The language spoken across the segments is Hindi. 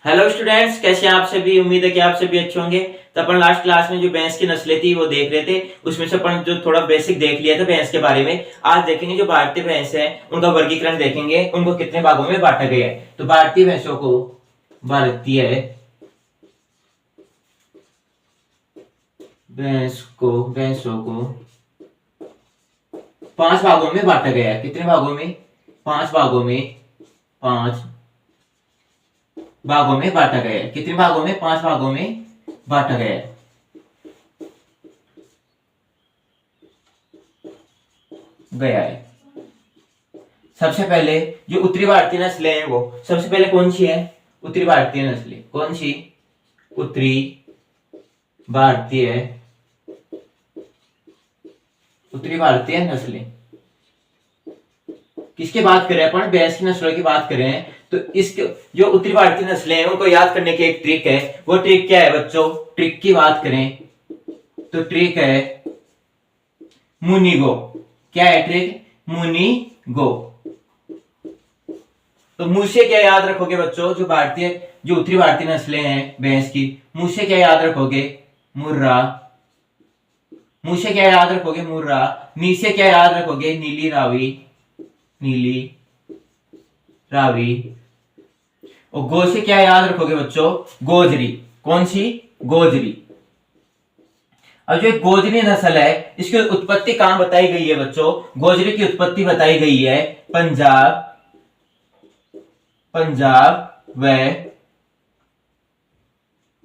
हेलो स्टूडेंट्स, कैसे हैं आप सभी। उम्मीद है कि आप सभी अच्छे होंगे। तो अपन लास्ट क्लास में जो भैंस की नस्लें थी वो देख रहे थे। उसमें से अपन जो थोड़ा बेसिक देख लिया था भैंस के बारे में। आज देखेंगे जो भारतीय भैंस है उनका वर्गीकरण देखेंगे, उनको कितने भागों में बांटा गया है। तो भारतीय भैंसों को भैंसों को 5 भागों में बांटा गया है। कितने भागों में? 5 भागों में। 5 भागों में बांटा गया है। कितने भागों में? 5 भागों में बांटा गया है। सबसे पहले जो उत्तरी भारतीय नस्लें हैं वो सबसे पहले कौन सी है? उत्तरी भारतीय नस्लें कौन सी? उत्तरी भारतीय नस्लें। किसकी बात करें अपन? भैंस की नस्लों की बात करें तो इसके जो उत्तरी भारतीय नस्लें हैं उनको याद करने की एक ट्रिक है। वो ट्रिक क्या है बच्चों? ट्रिक की बात करें तो ट्रिक है मुनिगो। क्या है ट्रिक? मुनिगो। तो मुंह से क्या याद रखोगे बच्चों? जो उत्तरी भारतीय नस्लें हैं भैंस की, मुंह से क्या याद रखोगे? मुर्रा। मुंह से क्या याद रखोगे? मुर्रा। नी से क्या याद रखोगे? नीली रावी। और गो से क्या याद रखोगे बच्चों? गोजरी। कौन सी? गोजरी। अब जो गोजरी नस्ल है इसकी उत्पत्ति कहां बताई गई है बच्चों? गोजरी की उत्पत्ति बताई गई है पंजाब व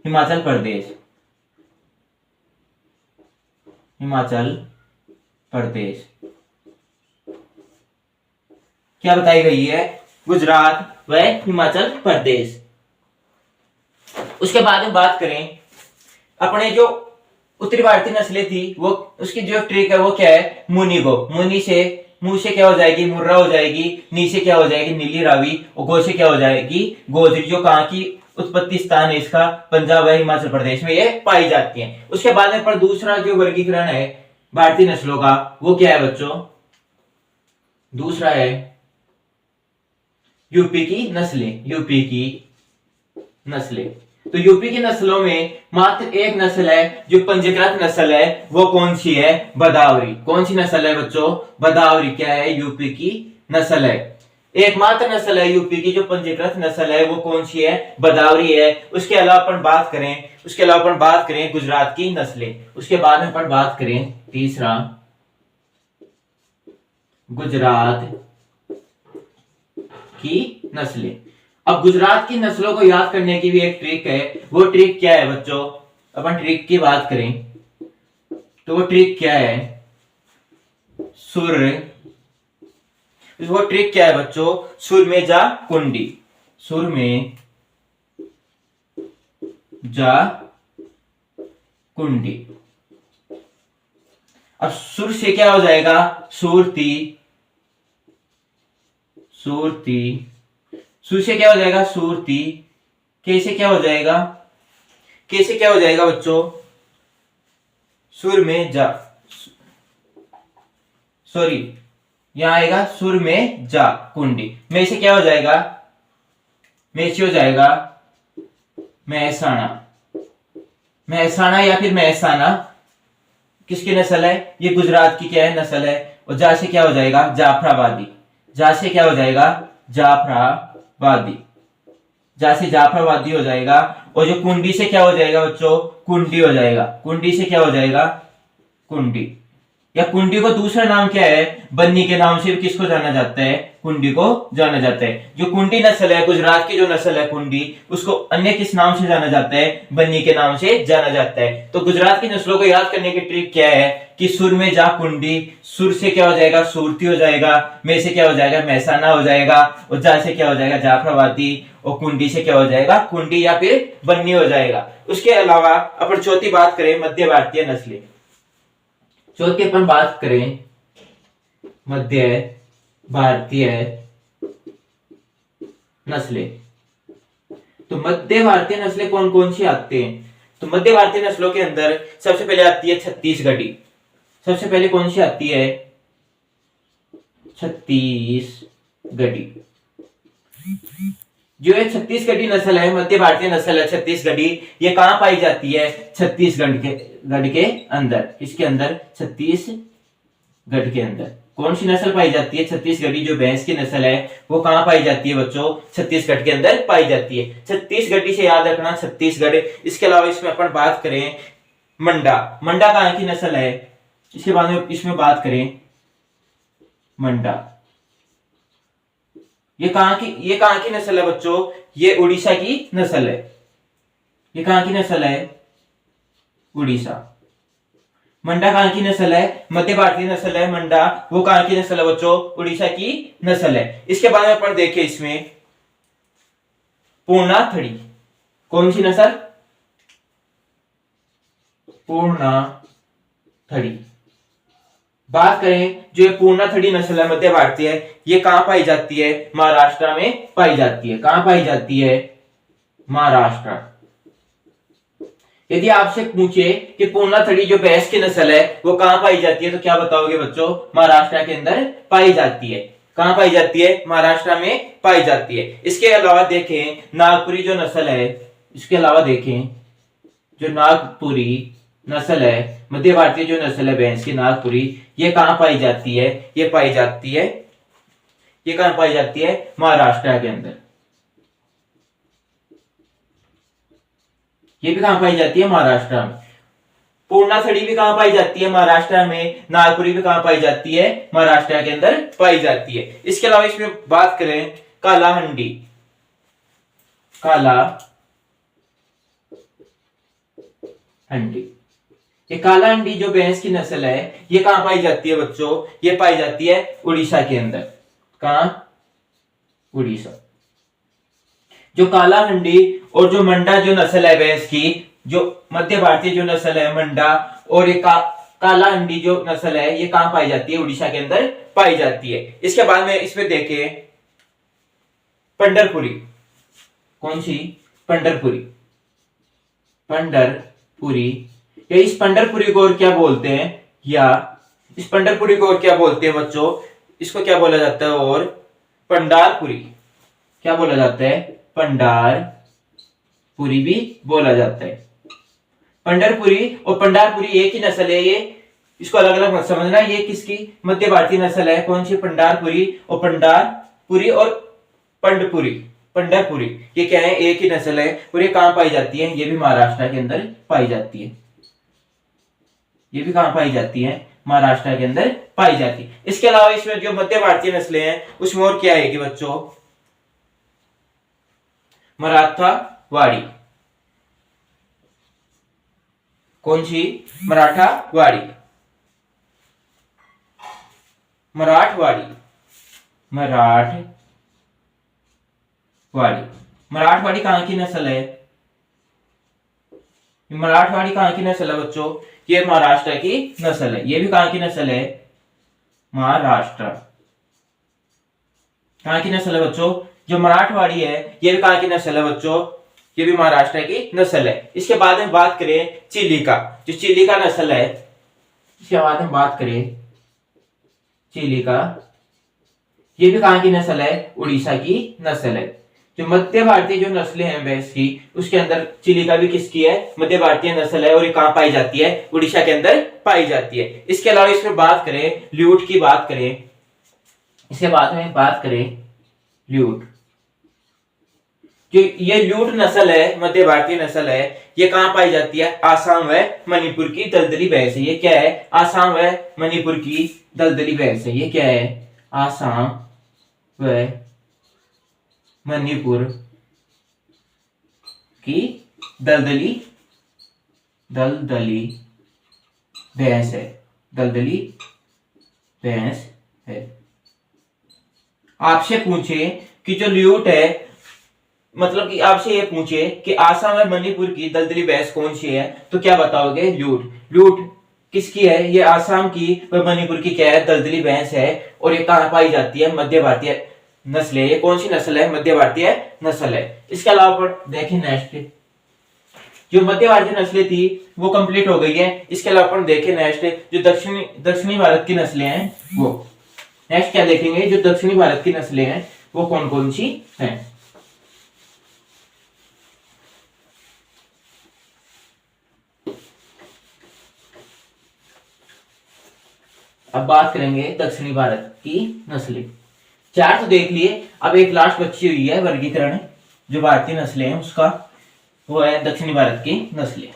हिमाचल प्रदेश। क्या बताई गई है? गुजरात व हिमाचल प्रदेश। उसके बाद में बात करें अपने जो उत्तरी भारतीय नस्लें थी वो उसकी जो ट्रिक है वो क्या है? मुनिगो। मुनि से मुंह से क्या हो जाएगी? मुर्रा हो जाएगी। नी से क्या हो जाएगी? नीली रावी। और गो से क्या हो जाएगी? गोजरी। जो कहां की उत्पत्ति स्थान है इसका? पंजाब व हिमाचल प्रदेश में ये पाई जाती है। उसके बाद में पर दूसरा जो वर्गीकरण है भारतीय नस्लों का वो क्या है बच्चों? दूसरा है यूपी की नस्लें। तो यूपी की नस्लों में मात्र एक नस्ल है जो पंजीकृत नस्ल है। वो कौन सी है? बदावरी। कौन सी नस्ल है बच्चों? बदावरी। क्या है? यूपी की नस्ल है। एकमात्र नस्ल है यूपी की जो पंजीकृत नस्ल है वो कौन सी है? बदावरी है। उसके अलावा अपन बात करें गुजरात की नस्लें। उसके बाद में अपन बात करें तीसरा गुजरात की नस्लें। अब गुजरात की नस्लों को याद करने की भी एक ट्रिक है। वो ट्रिक क्या है बच्चों? अपन ट्रिक की बात करें तो वो ट्रिक क्या है? वो ट्रिक क्या है बच्चों? सुर में जा कुंडी। सुर में जा कुंडी। अब सुर से क्या हो जाएगा? सूरती। सु से क्या हो जाएगा? सूरती। कैसे क्या हो जाएगा? बच्चों? सुर में जा, सॉरी यहां आएगा सुर में जा कुंडी। में से क्या हो जाएगा? में से हो जाएगा महसाणा या फिर महसाना। किसकी नस्ल है? ये गुजरात की क्या है? नस्ल है। और जा से क्या हो जाएगा? जाफराबादी। जा से क्या हो जाएगा? जाफराबादी। जा से जाफराबादी हो जाएगा। और जो कुंडी से क्या हो जाएगा बच्चों? कुंडी हो जाएगा। कुंडी से क्या हो जाएगा? कुंडी। या कुंडी को दूसरा नाम क्या है? बन्नी के नाम से किसको जाना जाता है? कुंडी को जाना जाता है। जो कुंडी नस्ल है, गुजरात की जो नस्ल है कुंडी, उसको अन्य किस नाम से जाना जाता है? बन्नी के नाम से जाना जाता है। तो गुजरात की नस्लों को याद करने की ट्रिक क्या है कि सुर में जा कुंडी। सुर से क्या हो जाएगा? सूरती हो जाएगा। में से क्या हो जाएगा? महसाना हो जाएगा। और जा से क्या हो जाएगा? जाफराबादी। और कुंडी से क्या हो जाएगा? कुंडी या फिर बन्नी हो जाएगा। उसके अलावा अपन चौथी बात करें मध्य भारतीय नस्लें। चौथी अपन बात करें मध्य भारतीय नस्लें। तो मध्य भारतीय नस्लें कौन कौन सी आती हैं? तो मध्य भारतीय नस्लों के अंदर सबसे पहले आती है छत्तीसगढ़ी। सबसे पहले कौन सी आती है? छत्तीसगढ़ी। जो ये छत्तीसगढ़ी नस्ल है, मध्य भारतीय नस्ल है छत्तीसगढ़ी, ये कहाँ पाई जाती है? छत्तीसगढ़ के अंदर। किसके अंदर? छत्तीसगढ़ के अंदर। कौन सी नस्ल पाई जाती है? छत्तीसगढ़ी जो भैंस की नस्ल है वो कहाँ पाई जाती है बच्चों? छत्तीसगढ़ के अंदर पाई जाती है। छत्तीसगढ़ी से याद रखना छत्तीसगढ़। इसके अलावा इसमें अपन बात करें मंडा। मंडा कहाँ की नस्ल है? इसके बाद में इसमें बात करें मंडा। ये कहाँ की नस्ल है बच्चों? ये उड़ीसा की नस्ल है। ये कहाँ की नस्ल है? उड़ीसा। मंडा कहाँ की नस्ल है? मध्य भारतीय नस्ल है मंडा। वो कहाँ की नस्ल है बच्चों? उड़ीसा की नस्ल है। इसके बाद में अपन देखें इसमें पूर्णा थड़ी। कौन सी नस्ल? पूर्णा थड़ी। बात करें जो ये पूर्णा थड़ी नस्ल है मध्य भारतीय है, ये कहां पाई जाती है? महाराष्ट्र में पाई जाती है। कहां पाई जाती है? महाराष्ट्र। यदि आपसे पूछे कि पूर्णा थड़ी जो भैंस की नस्ल है वो कहां पाई जाती है, तो क्या बताओगे बच्चों? महाराष्ट्र के अंदर पाई जाती है। कहां पाई जाती है? महाराष्ट्र में पाई जाती है। इसके अलावा देखें नागपुरी जो नस्ल है, इसके अलावा देखें जो नागपुरी नस्ल है, मध्य भारतीय जो नस्ल है भैंस की नागपुरी, ये कहां पाई जाती है? ये कहां पाई जाती है? महाराष्ट्र के अंदर। ये भी कहां पाई जाती है? महाराष्ट्र में। पूर्णा थड़ी भी कहां पाई जाती है? महाराष्ट्र में। नागपुरी भी कहां पाई जाती है? महाराष्ट्र के अंदर पाई जाती है। इसके अलावा इसमें बात करें कालाहंडी। कालाहंडी। ये कालाहंडी जो भैंस की नस्ल है ये कहां पाई जाती है बच्चों? ये पाई जाती है उड़ीसा के अंदर। कहां? उड़ीसा। जो कालाहंडी और जो मंडा जो नस्ल है भैंस की, जो मध्य भारतीय जो नस्ल है मंडा और ये कालाहंडी जो नस्ल है ये कहां पाई जाती है? उड़ीसा के अंदर पाई जाती है। इसके बाद में इसमें देखें पंढरपुरी। कौन सी? पंढरपुरी। पंढरपुरी। या इस पंढरपुरी को और क्या बोलते हैं? या इस पंढरपुरी को और क्या बोलते हैं बच्चों? इसको क्या बोला जाता है? और पंडारपुरी। क्या बोला जाता है? पंडारपुरी भी बोला जाता है। पंढरपुरी और पंडारपुरी एक ही नस्ल है। ये इसको अलग अलग मत समझना। ये किसकी? मध्य भारतीय नस्ल है। कौन सी? पंडारपुरी। और पंडारपुरी और पंडपुरी, पंढरपुरी, ये क्या है? एक ही नस्ल है। और ये कहां पाई जाती है? ये भी महाराष्ट्र के अंदर पाई जाती है। ये भी कहां पाई जाती है? महाराष्ट्र के अंदर पाई जाती है। इसके अलावा इसमें जो मध्य भारतीय नस्लें हैं उसमें और क्या आएगी बच्चों? मराठावाड़ी। कौन सी? मराठावाड़ी। मराठवाड़ी। मराठवाड़ी कहां की नस्ल है? मराठवाड़ी कहां की नस्ल है बच्चों? ये महाराष्ट्र की नस्ल है। ये भी कहां की नस्ल है? महाराष्ट्र। कहां की नस्ल है बच्चों? जो मराठवाड़ी है ये भी कहां की नस्ल है बच्चों? ये भी महाराष्ट्र की नस्ल है। इसके बाद में बात करें चिलिका। जो चिलिका नस्ल है, इसके बाद में बात करें चिलिका, ये भी कहां की नस्ल है? उड़ीसा की नस्ल है। जो मध्य भारतीय जो नस्लें हैं भैंस की, उसके अंदर चिलिका भी किसकी है? मध्य भारतीय नस्ल है। और ये कहां पाई जाती है? उड़ीसा के अंदर पाई जाती है। इसके अलावा इसमें बात करें ल्यूट की, बात करें इसके बाद में बात करें ल्यूट। जो ये ल्यूट नस्ल है, मध्य भारतीय नस्ल है, ये कहां पाई जाती है? आसाम व मणिपुर की दलदली भैंस है। ये क्या है? आसाम व मणिपुर की दलदली भैंस है। ये क्या है? आसाम व मणिपुर की दलदली भैंस है। दलदली भैंस है। आपसे पूछे कि जो ल्यूट है, मतलब कि आपसे ये पूछे कि आसाम और मणिपुर की दलदली भैंस कौन सी है, तो क्या बताओगे? ल्यूट। ल्यूट किसकी है? ये आसाम की व मणिपुर की क्या है? दलदली भैंस है। और ये कहां पाई जाती है? मध्य भारतीय नस्ल है। ये कौन सी नस्ल है? मध्य भारतीय नस्ल है। इसके अलावा देखें नेक्स्ट, जो मध्य भारतीय नस्लें थी वो कंप्लीट हो गई है। इसके अलावा अपन देखें नेक्स्ट जो दक्षिणी भारत की नस्लें हैं, वो नेक्स्ट क्या देखेंगे? जो दक्षिणी भारत की नस्लें हैं वो कौन कौन सी हैं। अब बात करेंगे दक्षिणी भारत की नस्लें। चार तो देख लिए, अब एक लास्ट बची हुई है वर्गीकरण जो भारतीय नस्लें हैं उसका, वो है दक्षिणी भारत की नस्लें।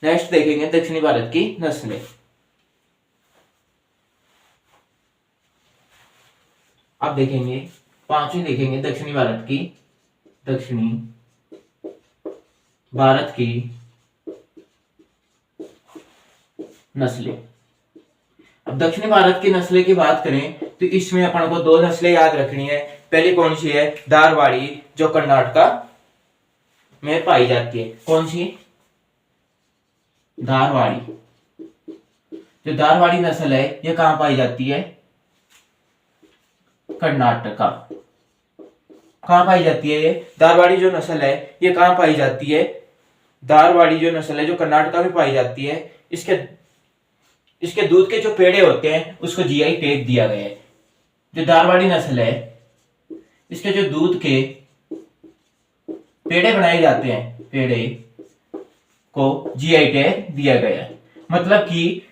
नेक्स्ट देखेंगे दक्षिणी भारत की नस्लें। अब देखेंगे पांचवी, देखेंगे दक्षिणी भारत की, दक्षिणी भारत की नस्लें। अब दक्षिणी भारत की नस्लें की बात करें तो इसमें अपन को दो नस्लें याद रखनी है। पहली कौन सी है? धारवाड़ी, जो कर्नाटक में पाई जाती है। कौन सी? धारवाड़ी। जो धारवाड़ी नस्ल है ये कहां पाई जाती है? कर्नाटका। कहां पाई जाती है ये धारवाड़ी जो नस्ल है? ये कहां पाई जाती है? धारवाड़ी जो नस्ल है जो कर्नाटका में पाई जाती है, इसके दूध के जो पेड़े होते हैं उसको जीआई टैग दिया गया है। जो धारवाड़ी नस्ल है इसके जो दूध के पेड़े बनाए जाते हैं, पेड़े को जीआई टैग दिया गया है। मतलब कि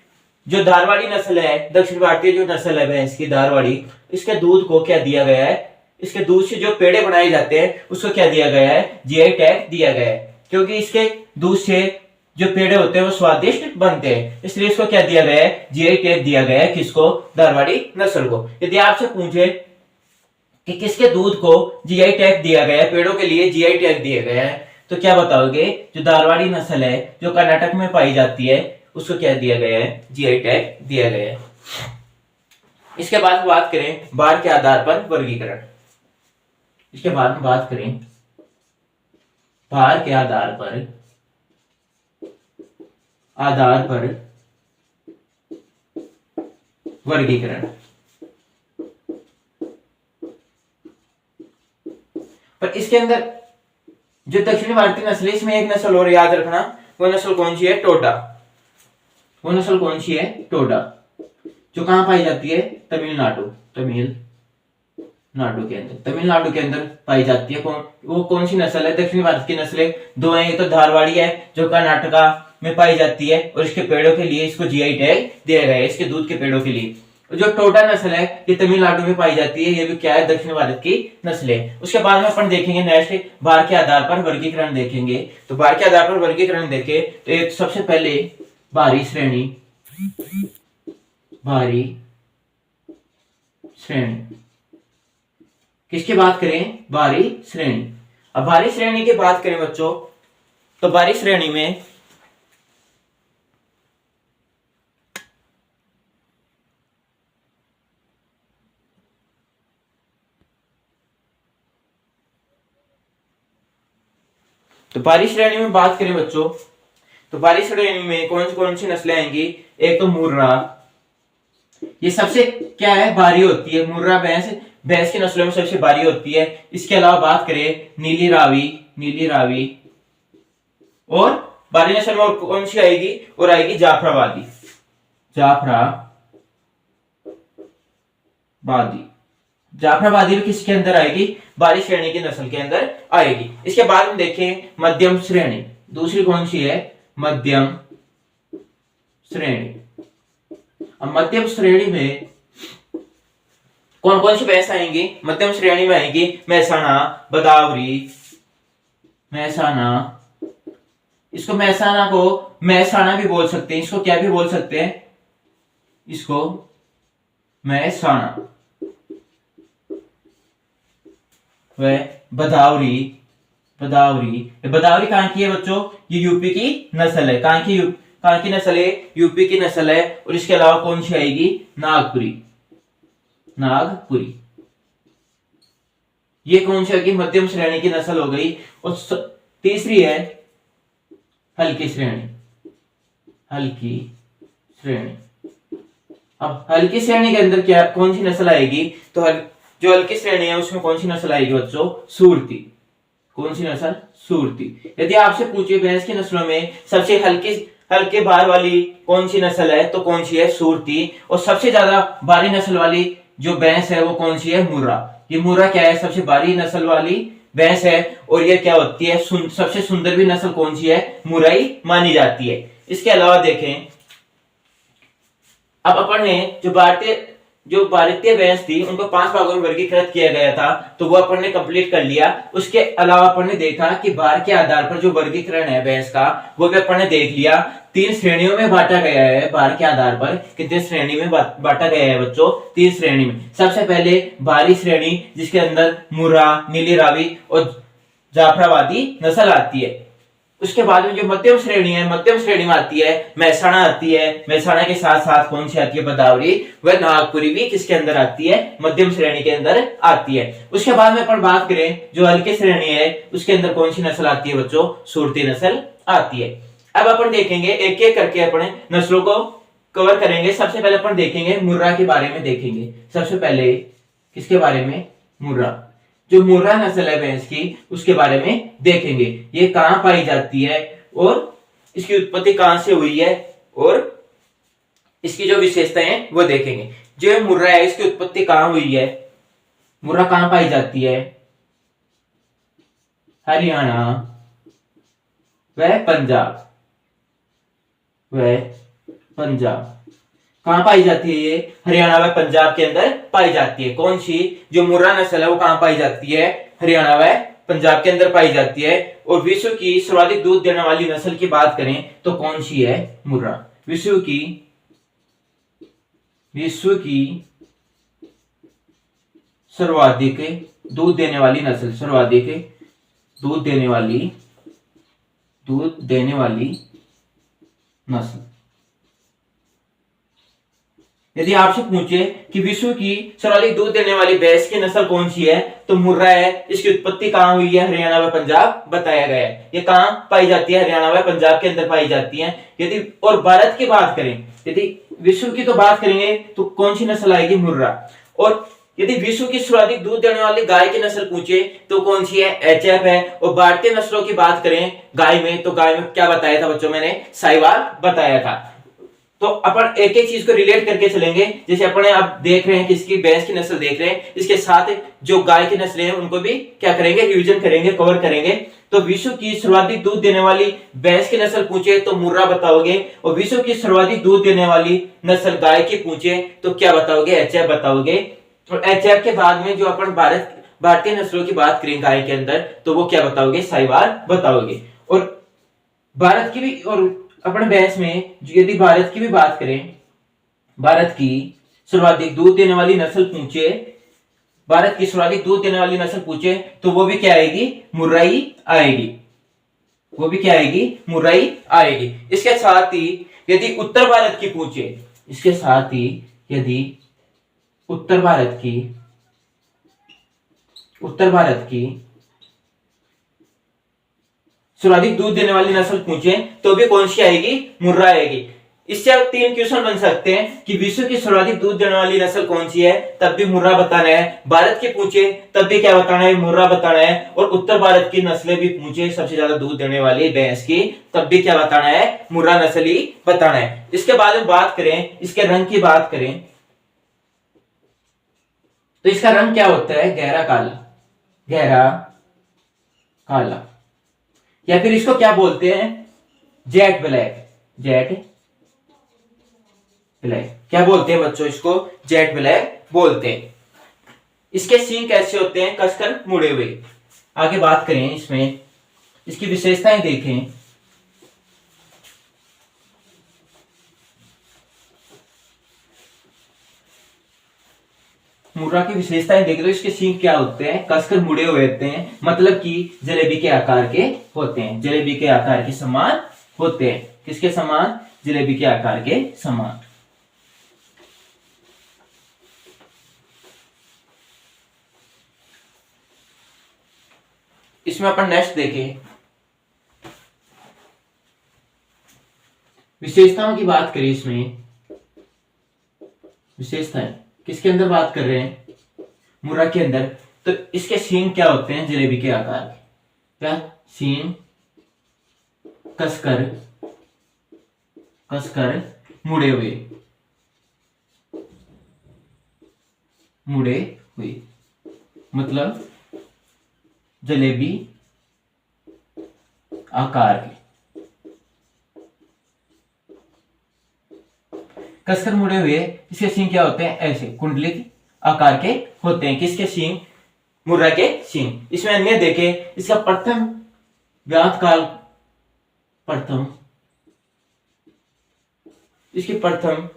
जो धारवाड़ी नस्ल है, दक्षिण भारतीय जो नस्ल है भैंस की धारवाड़ी, इसके दूध को क्या दिया गया है? इसके दूध से जो पेड़े बनाए जाते हैं उसको क्या दिया गया है? जीआई टैग दिया गया है। क्योंकि इसके दूध से जो पेड़े होते हैं वो स्वादिष्ट बनते हैं, इसलिए इसको क्या दिया गया है? जीआई टैग दिया गया है। किसको? धारवाड़ी नस्ल को। यदि आपसे पूछे कि किसके दूध को जीआई टैग दिया गया है, पेड़ों के लिए जीआई टैग दिया गया है, तो क्या बताओगे? जो धारवाड़ी नस्ल है जो कर्नाटक में पाई जाती है उसको क्या दिया गया है? जीआई टैग दिया गया है। इसके बाद बात करें बार के आधार पर वर्गीकरण। इसके बाद में बात करें भार के आधार पर वर्गीकरण। पर इसके अंदर जो दक्षिणी भारतीय नस्ल है इसमें एक नस्ल और याद रखना, वो नस्ल कौन सी है? टोडा। वो नस्ल कौन सी है? टोडा। जो कहां पाई जाती है? तमिलनाडु के अंदर पाई जाती है। वो कौन सी नस्ल है? दक्षिणी भारत की नस्लें दो हैं। ये तो धारवाड़ी है जो कर्नाटका में पाई जाती है और इसके पेड़ों के लिए इसको जीआई टैग दिया गया है, इसके दूध के पेड़ों के लिए। जो टोडा नस्ल है ये तमिलनाडु में पाई जाती है, ये भी क्या है? दक्षिण भारत की नस्ल है। उसके बाद में अपन देखेंगे नेक्स्ट भार के आधार पर वर्गीकरण देखेंगे। तो भार के आधार पर वर्गीकरण देखें तो एक सबसे पहले भारी श्रेणी किसकी बात करें? भारी श्रेणी। अब भारी श्रेणी की बात करें बच्चों तो भारी श्रेणी में बात करें बच्चों तो भारी श्रेणी में कौन सी नस्लें आएंगी? एक तो मुर्रा, ये सबसे क्या है? भारी होती है। मुर्रा भैंस की नस्लों में सबसे भारी होती है। इसके अलावा बात करें नीली रावी और भारी नस्ल में और कौन सी आएगी? और आएगी जाफराबादी। जाफराबादी भी किसके अंदर आएगी? भारी श्रेणी की नस्ल के अंदर आएगी। इसके बाद में देखें मध्यम श्रेणी। दूसरी कौन सी है? मध्यम श्रेणी। अब मध्यम श्रेणी में कौन सी भैंस आएंगी? मध्यम श्रेणी में आएंगी मेहसाना, बदावरी, इसको मेहसाना भी बोल सकते हैं। इसको क्या भी बोल सकते हैं? इसको मेहसाना। वह बदावरी कहां की है बच्चों? ये यूपी की नस्ल है। कहां की नस्ल है? यूपी की नस्ल है। और इसके अलावा कौन सी आएगी? नागपुरी। ये कौन सी आएगी? मध्यम श्रेणी की नस्ल हो गई। और तीसरी है हल्की श्रेणी। अब हल्की श्रेणी के अंदर क्या कौन सी नस्ल आएगी? तो जो हल्की श्रेणी है उसमें कौन सी नस्ल आएगी बच्चों? सूरती। कौन सी नस्ल? सूरती। यदि आपसे पूछे भैंस की नस्लों में सबसे हल्के भार वाली कौन सी नस्ल है, तो कौन सी है? सूरती। और सबसे ज्यादा भारी नस्ल वाली जो भैंस है वो कौन सी है? मुर्रा। ये मुर्रा क्या है? सबसे भारी नस्ल वाली भैंस है। और ये क्या होती है? सबसे सुंदर भी नस्ल कौन सी है? मुर्राई मानी जाती है। इसके अलावा देखें, अब अपन ने जो भारतीय भैंस थी उनको 5 भागों में वर्गीकृत किया गया था, तो वो अपन ने कंप्लीट कर लिया। उसके अलावा अपन ने देखा कि भार के आधार पर जो वर्गीकरण है भैंस का, वो भी अपन ने देख लिया। 3 श्रेणियों में बांटा गया है भार के आधार पर। कितने श्रेणी में बांटा गया है बच्चों? 3 श्रेणी में। सबसे पहले भारी श्रेणी, जिसके अंदर मुर्रा, नीली रावी और जाफराबादी नस्ल आती है। उसके बाद में जो मध्यम श्रेणी है, मध्यम श्रेणी में आती है मेहसाणा आती है। मेहसाणा के साथ साथ कौन सी आती है? बदावरी व नागपुरी भी किसके अंदर आती है? मध्यम श्रेणी के अंदर आती है। उसके बाद में अपन बात करें जो हल्की श्रेणी है, उसके अंदर कौन सी नस्ल आती है बच्चों? सूरती नस्ल आती है। अब अपन देखेंगे एक एक करके अपने नस्लों को कवर करेंगे। सबसे पहले अपन देखेंगे मुर्रा के बारे में देखेंगे। सबसे पहले किसके बारे में? मुर्रा। जो मुर्रा नस्ल है भैंस की, उसके बारे में देखेंगे। ये कहां पाई जाती है और इसकी उत्पत्ति कहां से हुई है, और इसकी जो विशेषताएं हैं वो देखेंगे। जो मुर्रा है इसकी उत्पत्ति कहां हुई है? मुर्रा कहां पाई जाती है? हरियाणा व पंजाब। कहां पाई जाती है ये? हरियाणा व पंजाब के अंदर पाई जाती है। कौन सी? जो मुर्रा नस्ल है वो कहां पाई जाती है? हरियाणा व पंजाब के अंदर पाई जाती है। और विश्व की सर्वाधिक दूध देने वाली नस्ल की बात करें तो कौन सी है? मुर्रा। विश्व की सर्वाधिक दूध देने वाली नस्ल, सर्वाधिक दूध देने वाली नस्ल। यदि आपसे पूछे कि विश्व की सर्वाधिक दूध देने वाली भैंस की नस्ल कौन सी है, तो मुर्रा है। इसकी उत्पत्ति कहां हुई है? हरियाणा व पंजाब बताया गया है। ये कहां पाई जाती है? हरियाणा व पंजाब के अंदर पाई जाती है। यदि और भारत की बात करें, यदि विश्व की तो बात करेंगे तो कौन सी नस्ल आएगी? मुर्रा। और यदि विश्व की सर्वाधिक दूध देने वाली गाय की नस्ल पूछे तो कौन सी है? एचएफ है। और भारतीय नस्लों की बात करें गाय में, तो गाय में क्या बताया था बच्चों? मैंने साहिवाल बताया था। तो अपन एक एक चीज को रिलेट करके चलेंगे। जैसे अपने आप देख रहे हैं कि इसकी भैंस की नस्ल देख रहे हैं, इसके साथ जो गाय की नस्लें हैं उनको भी क्या करेंगे? रिवीजन करेंगे, कवर करेंगे। तो विश्व की सर्वाधिक दूध देने वाली भैंस की नस्ल पूछे तो मुर्रा बताओगे, और विश्व की सर्वाधिक दूध देने वाली नस्ल गाय की पूछे तो क्या बताओगे? एचएफ बताओगे। और एचएफ के बाद में जो अपन भारतीय नस्लों की बात करें गाय के अंदर, तो वो क्या बताओगे? साहिवाल बताओगे। और भारत की भी, और अपन भैंस में यदि भारत की भी बात करें, भारत की सर्वाधिक दूध देने वाली नस्ल पूछे, भारत की सर्वाधिक दूध देने वाली नस्ल पूछे तो वो भी क्या आएगी? मुर्राई आएगी। वो भी क्या आएगी? मुर्राई आएगी। इसके साथ ही यदि उत्तर भारत की पूछे, इसके साथ ही यदि उत्तर भारत की सर्वाधिक दूध देने वाली नस्ल पूछे तो भी कौन सी आएगी? मुर्रा आएगी। इससे अब 3 क्वेश्चन बन सकते हैं कि विश्व की सर्वाधिक दूध देने वाली नस्ल कौन सी है, तब भी मुर्रा बताना है। भारत की पूछे तब भी क्या बताना है? मुर्रा बताना है। और उत्तर भारत की नस्लें भी पूछे सबसे ज्यादा दूध देने वाली भैंस की, तब भी क्या बताना है? मुर्रा नस्ल ही बताना है। इसके बाद में बात करें, इसके रंग की बात करें तो इसका रंग क्या होता है? गहरा काला, या फिर इसको क्या बोलते हैं? Jet black. क्या बोलते हैं बच्चों? इसको जेट ब्लैक बोलते हैं। इसके सींग कैसे होते हैं? कसकर मुड़े हुए। आगे बात करें इसमें, इसकी विशेषताएं देखें। मुर्रा की विशेषताएं देखें तो इसके सींग क्या होते हैं? कसकर मुड़े हुए होते हैं, मतलब कि जलेबी के आकार के होते हैं, जलेबी के आकार के समान होते हैं। किसके समान? जलेबी के आकार के समान। इसमें अपन नेक्स्ट देखें, विशेषताओं की बात करें। इसमें विशेषताएं किसके अंदर बात कर रहे हैं? मुर्रा के अंदर, तो इसके सींग क्या होते हैं, जलेबी के आकार के। क्या? सींग कसकर कसकर मुड़े हुए, मतलब जलेबी आकार के। कसकर मुड़े हुए, इसके सींग क्या होते हैं, ऐसे कुंडलित आकार के होते हैं। किसके सींग? मुर्रा के सींग। इसमें अन्य देखे, इसका प्रथम व्यात काल, इसकी प्रथम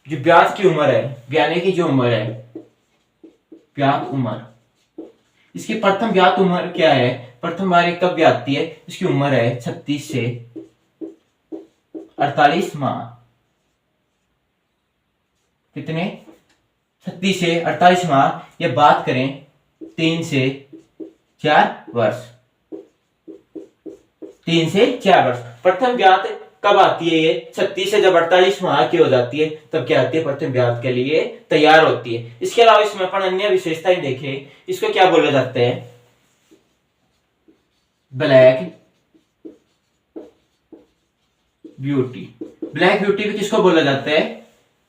जो ब्याज की उम्र है, ब्याने की जो उम्र है, ब्यात उम्र, इसकी प्रथम ब्यात उम्र क्या है, प्रथम बार कब ब्याती है, इसकी उम्र है 36 से 48 माह। कितने? 36 से 48 माह। ये बात करें 3 से 4 वर्ष, 3 से 4 वर्ष। प्रथम ब्यात कब आती है? ये 36 से जब 48 माह की हो जाती है तब क्या आती है, प्रथम ब्यात के लिए तैयार होती है। इसके अलावा इसमें अपन अन्य विशेषताएं देखें, इसको क्या बोला जाता है, ब्लैक ब्यूटी। ब्लैक ब्यूटी भी किसको बोला जाता है,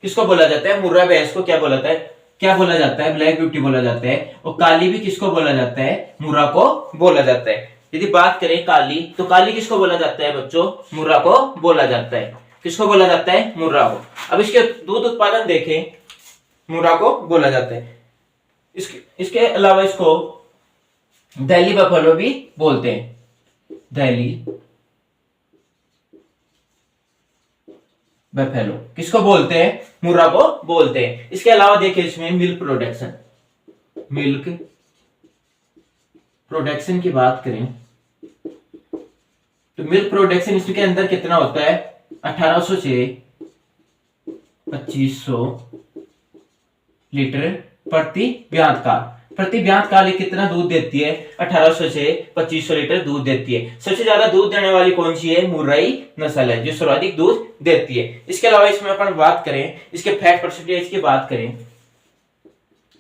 किसको बोला जाता है, मुर्रा भैंस को क्या बोला जाता है, क्या बोला जाता है, ब्लैक ब्यूटी बोला जाता है। और काली भी किसको बोला जाता है, मुर्रा को बोला जाता है। यदि बात करें काली, तो काली किसको बोला जाता है बच्चों, मुर्रा को बोला जाता है। किसको बोला जाता है, मुर्रा को। अब इसके दूध उत्पादन देखें, मुर्रा को बोला जाता है। इसके अलावा इसको दिल्ली बफेलो भी बोलते हैं, दिल्ली बफेलो किसको बोलते हैं, मुर्रा को बोलते हैं। इसके अलावा देखिए इसमें मिल्क प्रोडक्शन की बात करें तो मिल्क प्रोडक्शन इसके अंदर कितना होता है, 1800 से 2500 लीटर प्रति ब्यात काल कितना दूध देती है, 1800 से 2500 लीटर दूध देती है। सबसे ज्यादा दूध देने वाली कौन सी है, मुर्राई नस्ल है, जो सर्वाधिक दूध देती है। इसके अलावा इसमें अपन बात करें, इसके फैट परसेंटेज की बात करें,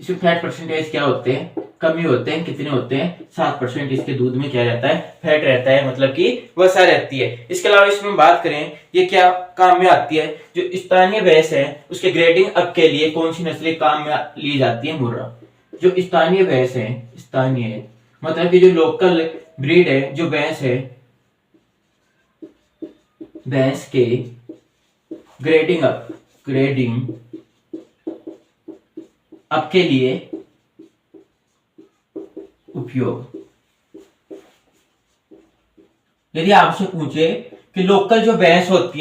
इसमें फैट परसेंटेज क्या होते हैं, कमी होते हैं। कितने होते हैं, 7% इसके दूध में क्या रहता है, फैट रहता है, मतलब कि वसा रहती है। इसके अलावा इसमें बात करें, ये क्या काम में आती है, जो स्थानीय भैंस है उसके ग्रेडिंग अप के लिए कौन सी नस्लें काम में ली जाती है, मुर्रा। जो स्थानीय भैंस है, स्थानीय मतलब कि जो लोकल ब्रीड है, जो भैंस है, भैंस के ग्रेडिंग अप के लिए उपयोग। यदि आपसे पूछे कि लोकल जो भैंस होती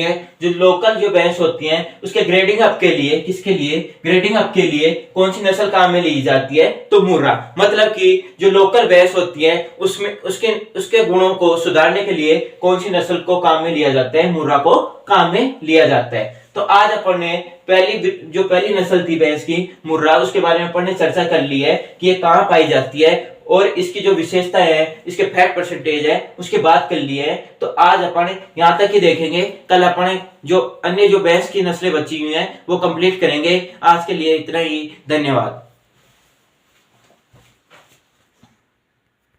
हैं उसके ग्रेडिंग अप के लिए, किसके लिए, ग्रेडिंग अप के लिए कौन सी नस्ल काम में ली जाती है, तो मुर्रा। मतलब कि जो लोकल भैंस होती है उसमें उसके गुणों को सुधारने के लिए कौन सी नस्ल को काम में लिया जाता है, मुर्रा को काम में लिया जाता है। तो आज अपन ने पहली नस्ल थी भैंस की, मुर्रा, उसके बारे में अपन ने चर्चा कर ली है कि ये कहाँ पाई जाती है और इसकी जो विशेषता है, इसके फैट परसेंटेज है, उसकी बात कर ली है। तो आज अपन यहाँ तक ही देखेंगे, कल अपन जो अन्य जो भैंस की नस्लें बची हुई हैं वो कंप्लीट करेंगे। आज के लिए इतना ही, धन्यवाद।